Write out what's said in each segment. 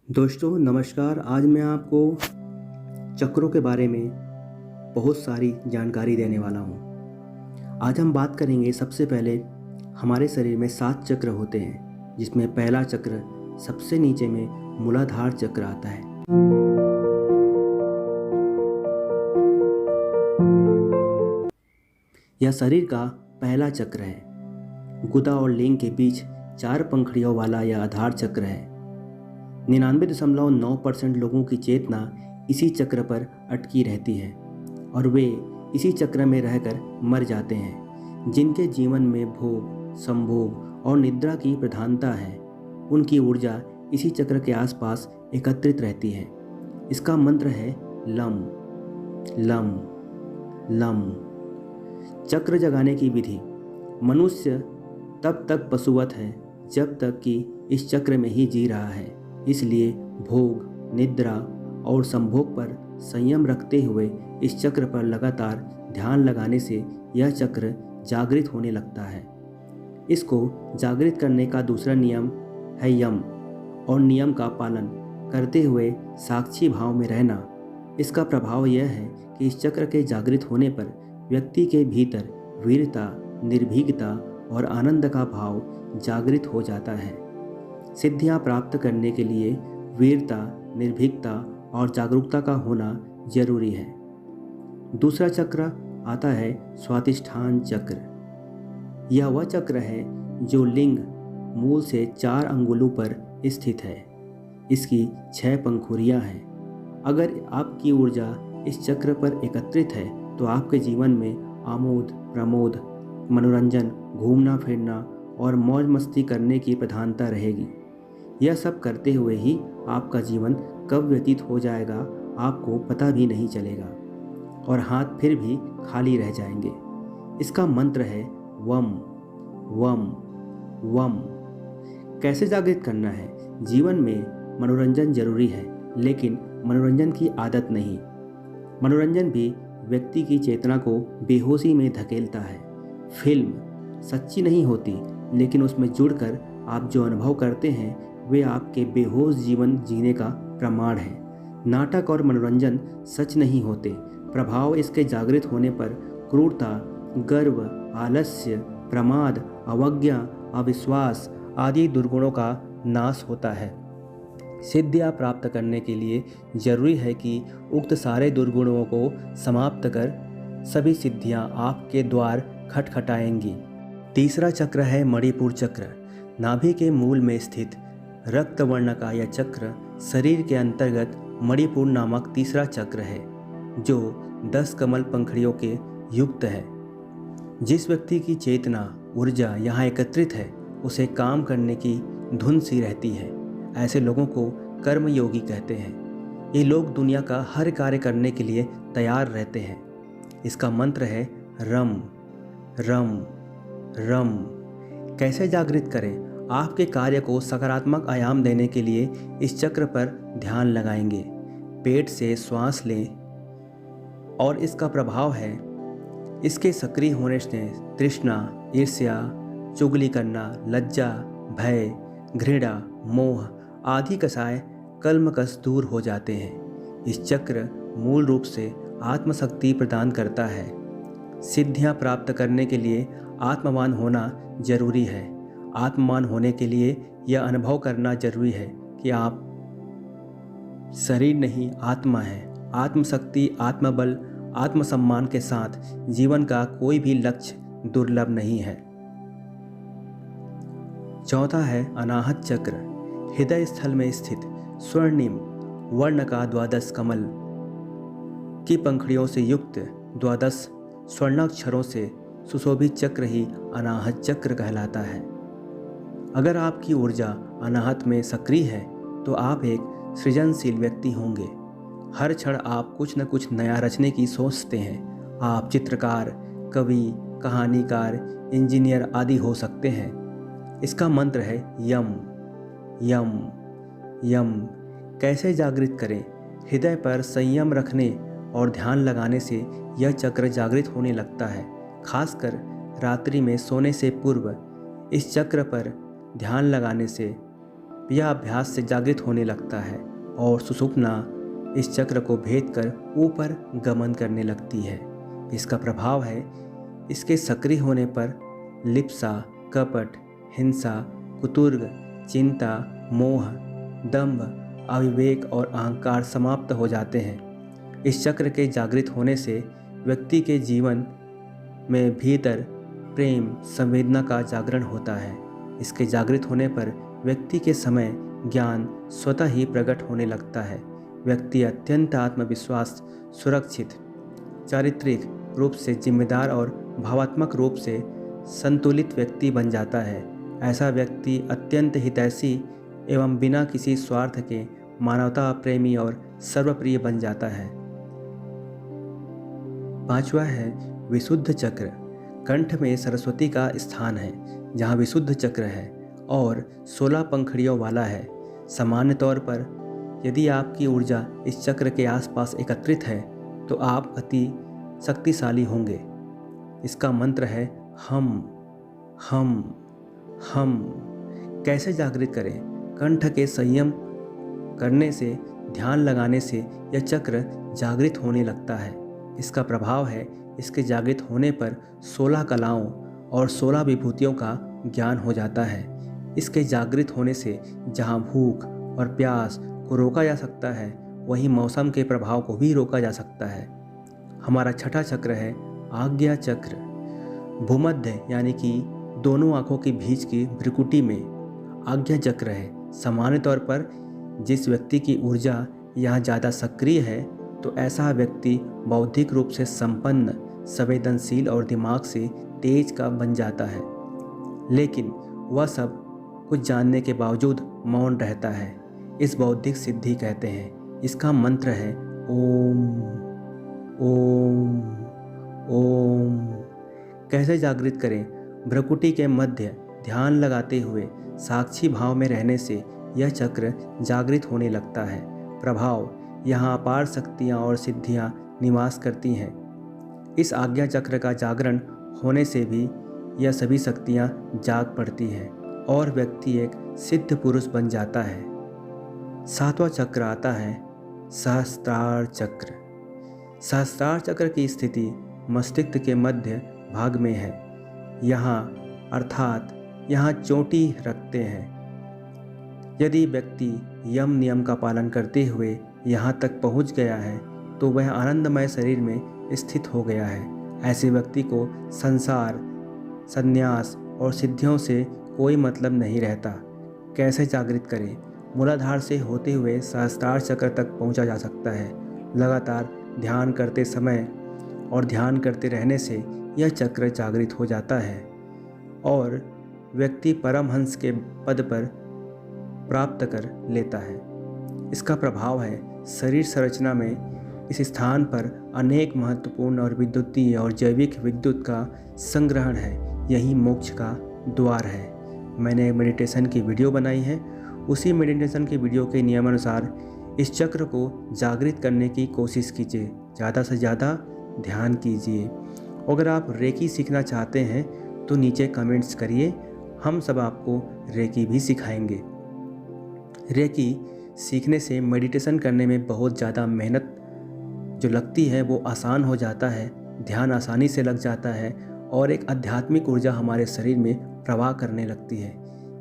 दोस्तों नमस्कार। आज मैं आपको चक्रों के बारे में बहुत सारी जानकारी देने वाला हूँ। आज हम बात करेंगे। सबसे पहले हमारे शरीर में 7 चक्र होते हैं, जिसमें पहला चक्र सबसे नीचे में मूलाधार चक्र आता है। यह शरीर का पहला चक्र है। गुदा और लिंग के बीच 4 पंखुड़ियों वाला यह आधार चक्र है। 99.9% लोगों की चेतना इसी चक्र पर अटकी रहती है और वे इसी चक्र में रहकर मर जाते हैं। जिनके जीवन में भोग, संभोग और निद्रा की प्रधानता है, उनकी ऊर्जा इसी चक्र के आसपास एकत्रित रहती है। इसका मंत्र है लम लम लम। चक्र जगाने की विधि। मनुष्य तब तक पशुवत है जब तक कि इस चक्र में ही जी रहा है। इसलिए भोग, निद्रा और संभोग पर संयम रखते हुए इस चक्र पर लगातार ध्यान लगाने से यह चक्र जागृत होने लगता है। इसको जागृत करने का दूसरा नियम है यम और नियम का पालन करते हुए साक्षी भाव में रहना। इसका प्रभाव यह है कि इस चक्र के जागृत होने पर व्यक्ति के भीतर वीरता, निर्भीकता और आनंद का भाव जागृत हो जाता है। सिद्धियां प्राप्त करने के लिए वीरता, निर्भीकता और जागरूकता का होना जरूरी है। दूसरा चक्र आता है स्वादिष्ठान चक्र। यह वह चक्र है जो लिंग मूल से 4 अंगुलों पर स्थित है। इसकी 6 पंखुड़ियां हैं। अगर आपकी ऊर्जा इस चक्र पर एकत्रित है तो आपके जीवन में आमोद प्रमोद, मनोरंजन, घूमना फिरना और मौज मस्ती करने की प्रधानता रहेगी। यह सब करते हुए ही आपका जीवन कब व्यतीत हो जाएगा आपको पता भी नहीं चलेगा और हाथ फिर भी खाली रह जाएंगे। इसका मंत्र है वम वम वम। कैसे जागृत करना है? जीवन में मनोरंजन जरूरी है, लेकिन मनोरंजन की आदत नहीं। मनोरंजन भी व्यक्ति की चेतना को बेहोशी में धकेलता है। फिल्म सच्ची नहीं होती, लेकिन उसमें जुड़कर आप जो अनुभव करते हैं वे आपके बेहोश जीवन जीने का प्रमाण है। नाटक और मनोरंजन सच नहीं होते। प्रभाव इसके जागृत होने पर क्रूरता, गर्व, आलस्य, प्रमाद, अवज्ञा, अविश्वास आदि दुर्गुणों का नाश होता है। सिद्धियां प्राप्त करने के लिए जरूरी है कि उक्त सारे दुर्गुणों को समाप्त कर सभी सिद्धियां आपके द्वार खटखटाएंगी। तीसरा चक्र है मणिपुर चक्र। नाभि के मूल में स्थित रक्त वर्ण का यह चक्र शरीर के अंतर्गत मणिपुर नामक तीसरा चक्र है, जो 10 कमल पंखुड़ियों के युक्त है। जिस व्यक्ति की चेतना ऊर्जा यहाँ एकत्रित है, उसे काम करने की धुन सी रहती है। ऐसे लोगों को कर्मयोगी कहते हैं। ये लोग दुनिया का हर कार्य करने के लिए तैयार रहते हैं। इसका मंत्र है रम रम रम। कैसे जागृत करें? आपके कार्य को सकारात्मक आयाम देने के लिए इस चक्र पर ध्यान लगाएंगे। पेट से श्वास लें और इसका प्रभाव है इसके सक्रिय होने से तृष्णा, ईर्ष्या, चुगली करना, लज्जा, भय, घृणा, मोह आदि कसाय कल्मकस दूर हो जाते हैं। इस चक्र मूल रूप से आत्मशक्ति प्रदान करता है। सिद्धियां प्राप्त करने के लिए आत्मवान होना जरूरी है। आत्मवान होने के लिए यह अनुभव करना जरूरी है कि आप शरीर नहीं आत्मा है। आत्मशक्ति, आत्मबल, आत्मसम्मान के साथ जीवन का कोई भी लक्ष्य दुर्लभ नहीं है। चौथा है अनाहत चक्र। हृदय स्थल में स्थित स्वर्णिम वर्ण का 12 कमल की पंखुड़ियों से युक्त 12 स्वर्णाक्षरों से सुशोभित चक्र ही अनाहत चक्र कहलाता है। अगर आपकी ऊर्जा अनाहत में सक्रिय है तो आप एक सृजनशील व्यक्ति होंगे। हर क्षण आप कुछ न कुछ नया रचने की सोचते हैं। आप चित्रकार, कवि, कहानीकार, इंजीनियर आदि हो सकते हैं। इसका मंत्र है यम यम यम। कैसे जागृत करें? हृदय पर संयम रखने और ध्यान लगाने से यह चक्र जागृत होने लगता है। खासकर रात्रि में सोने से पूर्व इस चक्र पर ध्यान लगाने से यह अभ्यास से जागृत होने लगता है और सुषुप्ना इस चक्र को भेद कर ऊपर गमन करने लगती है। इसका प्रभाव है इसके सक्रिय होने पर लिप्सा, कपट, हिंसा, कुतुर्ग, चिंता, मोह, दंभ, अविवेक और अहंकार समाप्त हो जाते हैं। इस चक्र के जागृत होने से व्यक्ति के जीवन में भीतर प्रेम, संवेदना का जागरण होता है। इसके जागृत होने पर व्यक्ति के समय ज्ञान स्वतः ही प्रकट होने लगता है। व्यक्ति अत्यंत आत्मविश्वास, सुरक्षित, चारित्रिक रूप से जिम्मेदार और भावात्मक रूप से संतुलित व्यक्ति बन जाता है। ऐसा व्यक्ति अत्यंत हितैषी एवं बिना किसी स्वार्थ के मानवता प्रेमी और सर्वप्रिय बन जाता है। 5वां है विशुद्ध चक्र। कंठ में सरस्वती का स्थान है जहाँ विशुद्ध चक्र है और 16 पंखुड़ियों वाला है। सामान्य तौर पर यदि आपकी ऊर्जा इस चक्र के आसपास एकत्रित है तो आप अति शक्तिशाली होंगे। इसका मंत्र है हम हम हम। कैसे जागृत करें? कंठ के संयम करने से, ध्यान लगाने से यह चक्र जागृत होने लगता है। इसका प्रभाव है इसके जागृत होने पर 16 कलाओं और 16 विभूतियों का ज्ञान हो जाता है। इसके जागृत होने से जहाँ भूख और प्यास को रोका जा सकता है, वहीं मौसम के प्रभाव को भी रोका जा सकता है। हमारा छठा चक्र है आज्ञा चक्र। भूमध्य यानी कि दोनों आँखों के बीच की भ्रुकुटी में आज्ञा चक्र है। सामान्य तौर पर जिस व्यक्ति की ऊर्जा यहाँ ज़्यादा सक्रिय है तो ऐसा व्यक्ति बौद्धिक रूप से संपन्न, संवेदनशील और दिमाग से तेज का बन जाता है, लेकिन वह सब कुछ जानने के बावजूद मौन रहता है। इस बौद्धिक सिद्धि कहते हैं। इसका मंत्र है ओम ओम ओम। कैसे जागृत करें? भ्रुकुटी के मध्य ध्यान लगाते हुए साक्षी भाव में रहने से यह चक्र जागृत होने लगता है। प्रभाव: यहाँ अपार शक्तियाँ और सिद्धियाँ निवास करती हैं। इस आज्ञा चक्र का जागरण होने से भी यह सभी शक्तियाँ जाग पड़ती हैं और व्यक्ति एक सिद्ध पुरुष बन जाता है। 7वां चक्र आता है सहस्त्रार चक्र। सहस्त्रार चक्र की स्थिति मस्तिष्क के मध्य भाग में है। यहाँ चोटी रखते हैं। यदि व्यक्ति यम नियम का पालन करते हुए यहाँ तक पहुँच गया है तो वह आनंदमय शरीर में स्थित हो गया है। ऐसे व्यक्ति को संसार, संन्यास और सिद्धियों से कोई मतलब नहीं रहता। कैसे जागृत करें? मूलाधार से होते हुए सहस्त्रार चक्र तक पहुँचा जा सकता है। लगातार ध्यान करते समय और ध्यान करते रहने से यह चक्र जागृत हो जाता है और व्यक्ति परमहंस के पद पर प्राप्त कर लेता है। इसका प्रभाव है शरीर संरचना में इस स्थान पर अनेक महत्वपूर्ण और विद्युतीय और जैविक विद्युत का संग्रहण है। यही मोक्ष का द्वार है। मैंने मेडिटेशन की वीडियो बनाई है। उसी मेडिटेशन की वीडियो के नियमानुसार इस चक्र को जागृत करने की कोशिश कीजिए। ज़्यादा से ज़्यादा ध्यान कीजिए। अगर आप रेकी सीखना चाहते हैं तो नीचे कमेंट्स करिए, हम सब आपको रेकी भी सिखाएंगे। रेकी सीखने से मेडिटेशन करने में बहुत ज़्यादा मेहनत जो लगती है वो आसान हो जाता है। ध्यान आसानी से लग जाता है और एक आध्यात्मिक ऊर्जा हमारे शरीर में प्रवाह करने लगती है,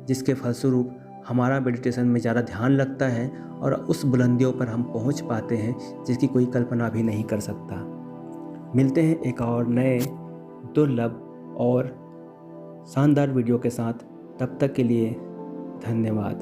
जिसके फलस्वरूप हमारा मेडिटेशन में ज़्यादा ध्यान लगता है और उस बुलंदियों पर हम पहुंच पाते हैं जिसकी कोई कल्पना भी नहीं कर सकता। मिलते हैं एक और नए दुर्लभ और शानदार वीडियो के साथ। तब तक के लिए धन्यवाद।